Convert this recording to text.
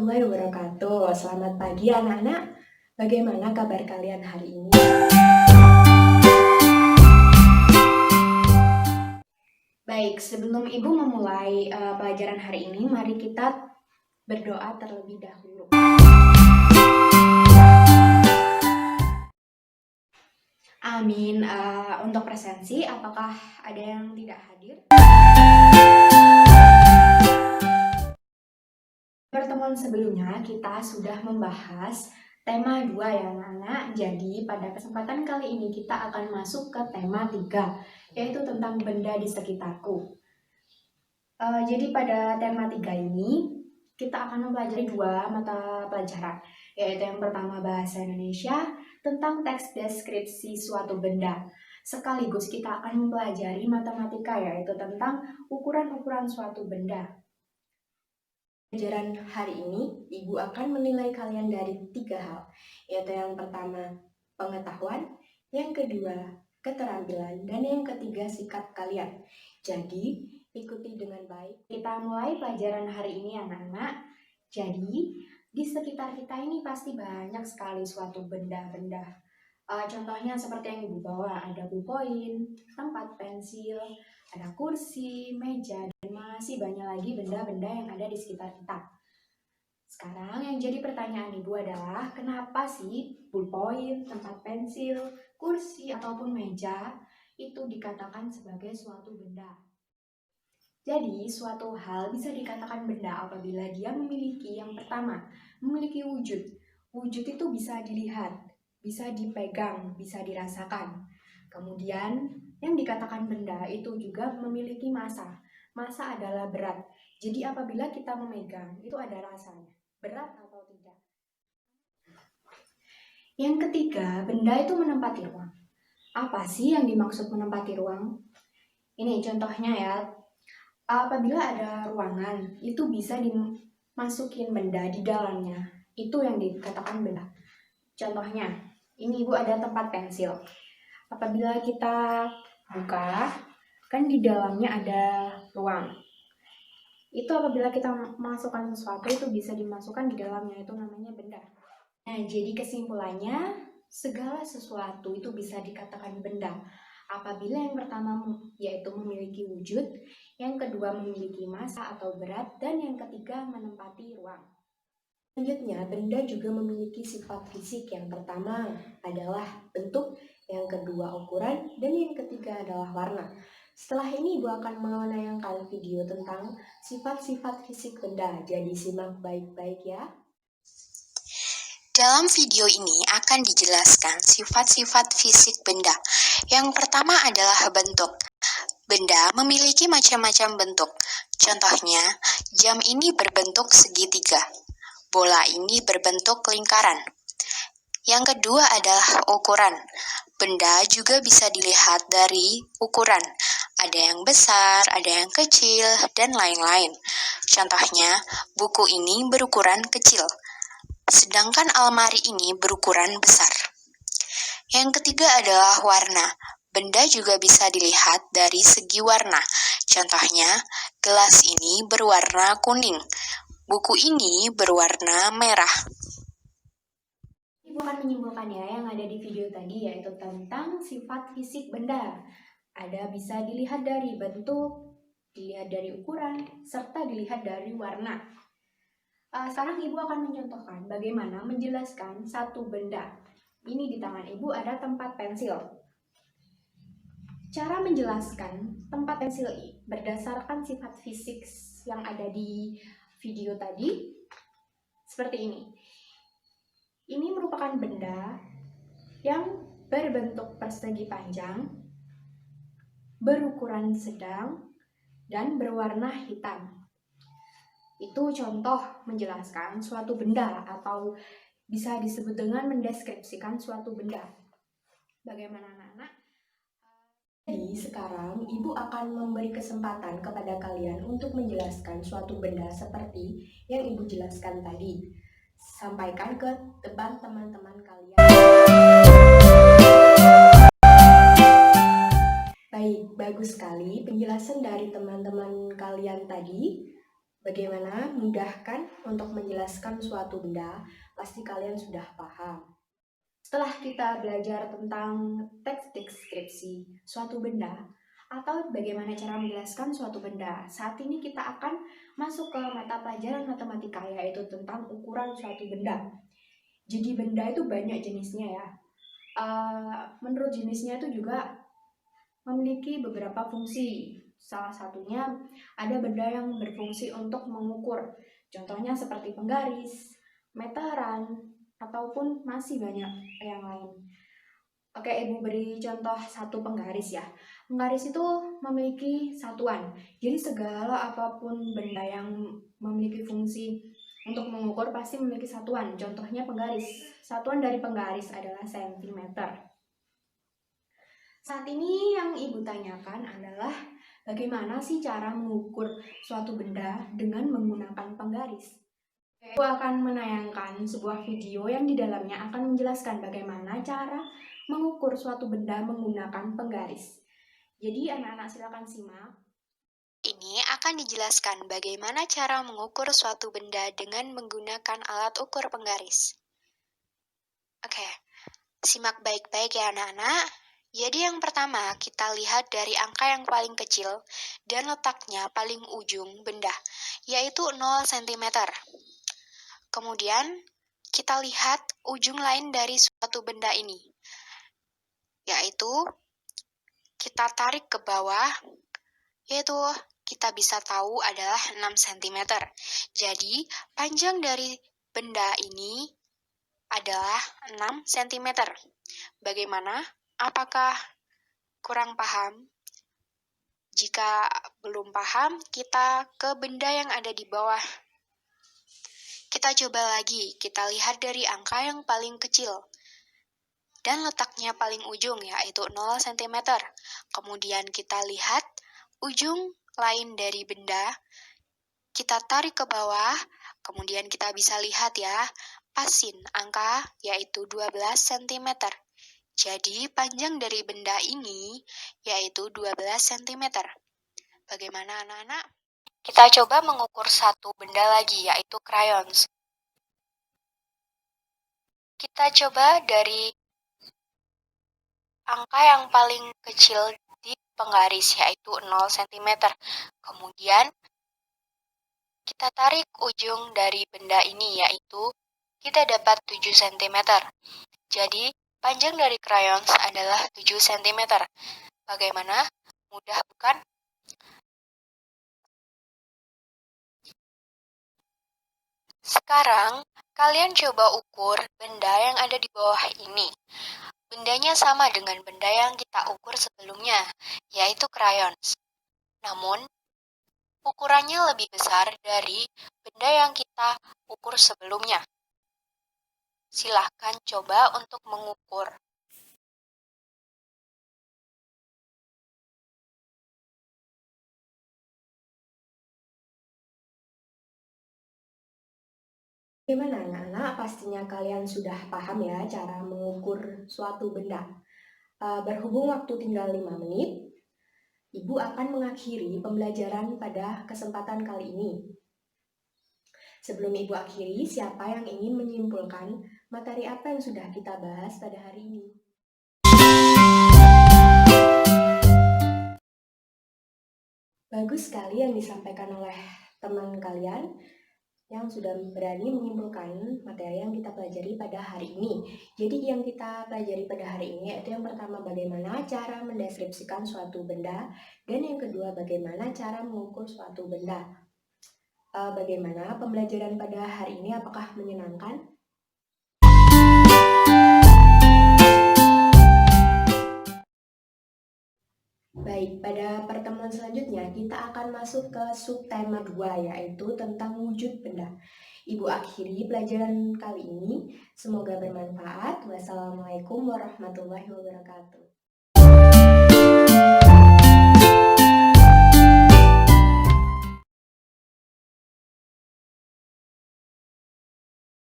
warahmatullahi wabarakatuh. Selamat pagi anak-anak. Bagaimana kabar kalian hari ini? Baik, sebelum Ibu memulai pelajaran hari ini, mari kita berdoa terlebih dahulu. Amin. Untuk presensi, apakah ada yang tidak hadir? Pertemuan sebelumnya kita sudah membahas tema 2 ya anak-anak. Jadi pada kesempatan kali ini kita akan masuk ke tema 3, yaitu tentang benda di sekitarku. Jadi pada tema 3 ini kita akan mempelajari 2 mata pelajaran, yaitu yang pertama bahasa Indonesia tentang teks deskripsi suatu benda. Sekaligus kita akan mempelajari matematika, yaitu tentang ukuran-ukuran suatu benda. Pelajaran hari ini, Ibu akan menilai kalian dari 3 hal, yaitu yang pertama pengetahuan, yang kedua keterampilan, dan yang ketiga sikap kalian. Jadi, ikuti dengan baik. Kita mulai pelajaran hari ini anak-anak. Jadi, di sekitar kita ini pasti banyak sekali suatu benda-benda. Contohnya seperti yang Ibu bawa, ada ballpoint, tempat pensil, ada kursi, meja, dan masih banyak lagi benda-benda yang ada di sekitar kita. Sekarang yang jadi pertanyaan Ibu adalah, kenapa sih ballpoint, tempat pensil, kursi, ataupun meja itu dikatakan sebagai suatu benda? Jadi, suatu hal bisa dikatakan benda apabila dia memiliki yang pertama, memiliki wujud. Wujud itu bisa dilihat, bisa dipegang, bisa dirasakan. Kemudian, yang dikatakan benda itu juga memiliki massa. Massa adalah berat. Jadi apabila kita memegang, itu ada rasanya. Berat atau tidak. Yang ketiga, benda itu menempati ruang. Apa sih yang dimaksud menempati ruang? Ini contohnya ya. Apabila ada ruangan, itu bisa dimasukin benda di dalamnya. Itu yang dikatakan benda. Contohnya, ini Ibu ada tempat pensil. Apabila kita buka, kan di dalamnya ada ruang. Itu apabila kita masukkan sesuatu itu bisa dimasukkan di dalamnya, itu namanya benda. Nah, jadi kesimpulannya, segala sesuatu itu bisa dikatakan benda apabila yang pertama yaitu memiliki wujud, yang kedua memiliki massa atau berat, dan yang ketiga menempati ruang. Selanjutnya, benda juga memiliki sifat fisik. Yang pertama adalah bentuk, yang kedua ukuran, dan yang ketiga adalah warna. Setelah ini Ibu akan menayangkan video tentang sifat-sifat fisik benda, jadi simak baik-baik ya. Dalam video ini akan dijelaskan sifat-sifat fisik benda. Yang pertama adalah bentuk. Benda memiliki macam-macam bentuk. Contohnya, jam ini berbentuk segitiga. Bola ini berbentuk lingkaran. Yang kedua adalah ukuran. Benda juga bisa dilihat dari ukuran. Ada yang besar, ada yang kecil, dan lain-lain. Contohnya, buku ini berukuran kecil, sedangkan almari ini berukuran besar. Yang ketiga adalah warna. Benda juga bisa dilihat dari segi warna. Contohnya, gelas ini berwarna kuning. Buku ini berwarna merah. Ibu akan menyimpulkan ya yang ada di video tadi, yaitu tentang sifat fisik benda. Ada bisa dilihat dari bentuk, dilihat dari ukuran, serta dilihat dari warna. Sekarang Ibu akan mencontohkan bagaimana menjelaskan satu benda. Ini di tangan Ibu ada tempat pensil. Cara menjelaskan tempat pensil berdasarkan sifat fisik yang ada di video tadi seperti ini. Ini merupakan benda yang berbentuk persegi panjang, berukuran sedang, dan berwarna hitam. Itu contoh menjelaskan suatu benda atau bisa disebut dengan mendeskripsikan suatu benda. Bagaimana anak-anak? Jadi sekarang Ibu akan memberi kesempatan kepada kalian untuk menjelaskan suatu benda seperti yang Ibu jelaskan tadi. Sampaikan ke depan teman-teman kalian. Baik, bagus sekali penjelasan dari teman-teman kalian tadi. Bagaimana mudahkan untuk menjelaskan suatu benda? Pasti kalian sudah paham. Setelah kita belajar tentang teks deskripsi suatu benda atau bagaimana cara menjelaskan suatu benda, saat ini kita akan masuk ke mata pelajaran matematika, yaitu tentang ukuran suatu benda. Jadi benda itu banyak jenisnya ya. Menurut jenisnya itu juga memiliki beberapa fungsi. Salah satunya ada benda yang berfungsi untuk mengukur. Contohnya seperti penggaris, meteran, ataupun masih banyak yang lain. Oke, Ibu beri contoh satu penggaris ya. Penggaris itu memiliki satuan. Jadi segala apapun benda yang memiliki fungsi untuk mengukur pasti memiliki satuan. Contohnya penggaris. Satuan dari penggaris adalah sentimeter. Saat ini yang Ibu tanyakan adalah bagaimana sih cara mengukur suatu benda dengan menggunakan penggaris. Ibu akan menayangkan sebuah video yang di dalamnya akan menjelaskan bagaimana cara mengukur suatu benda menggunakan penggaris. Jadi anak-anak silakan simak. Ini akan dijelaskan bagaimana cara mengukur suatu benda dengan menggunakan alat ukur penggaris. Oke, simak baik-baik ya anak-anak. Jadi yang pertama, kita lihat dari angka yang paling kecil dan letaknya paling ujung benda, yaitu 0 cm. Kemudian, kita lihat ujung lain dari suatu benda ini, yaitu kita tarik ke bawah, yaitu kita bisa tahu adalah 6 cm. Jadi, panjang dari benda ini adalah 6 cm. Bagaimana? Apakah kurang paham? Jika belum paham, kita ke benda yang ada di bawah. Kita coba lagi, kita lihat dari angka yang paling kecil dan letaknya paling ujung, yaitu 0 cm. Kemudian kita lihat ujung lain dari benda, kita tarik ke bawah, kemudian kita bisa lihat ya, pasin angka yaitu 12 cm. Jadi panjang dari benda ini yaitu 12 cm. Bagaimana anak-anak? Kita coba mengukur satu benda lagi yaitu crayons. Kita coba dari angka yang paling kecil di penggaris yaitu 0 cm. Kemudian kita tarik ujung dari benda ini yaitu kita dapat 7 cm. Jadi panjang dari crayons adalah 7 cm. Bagaimana? Mudah bukan? Sekarang, kalian coba ukur benda yang ada di bawah ini. Bendanya sama dengan benda yang kita ukur sebelumnya, yaitu crayons. Namun, ukurannya lebih besar dari benda yang kita ukur sebelumnya. Silahkan coba untuk mengukur. Bagaimana anak-anak? Pastinya kalian sudah paham ya cara mengukur suatu benda. Berhubung waktu tinggal 5 menit, Ibu akan mengakhiri pembelajaran pada kesempatan kali ini. Sebelum Ibu akhiri, siapa yang ingin menyimpulkan materi apa yang sudah kita bahas pada hari ini? Bagus sekali yang disampaikan oleh teman kalian yang sudah berani menyimpulkan materi yang kita pelajari pada hari ini. Jadi yang kita pelajari pada hari ini yaitu yang pertama bagaimana cara mendeskripsikan suatu benda dan yang kedua bagaimana cara mengukur suatu benda. Bagaimana pembelajaran pada hari ini, apakah menyenangkan? Baik, pada pertemuan selanjutnya kita akan masuk ke subtema 2 yaitu tentang wujud benda. Ibu akhiri pelajaran kali ini, semoga bermanfaat. Wassalamualaikum warahmatullahi wabarakatuh.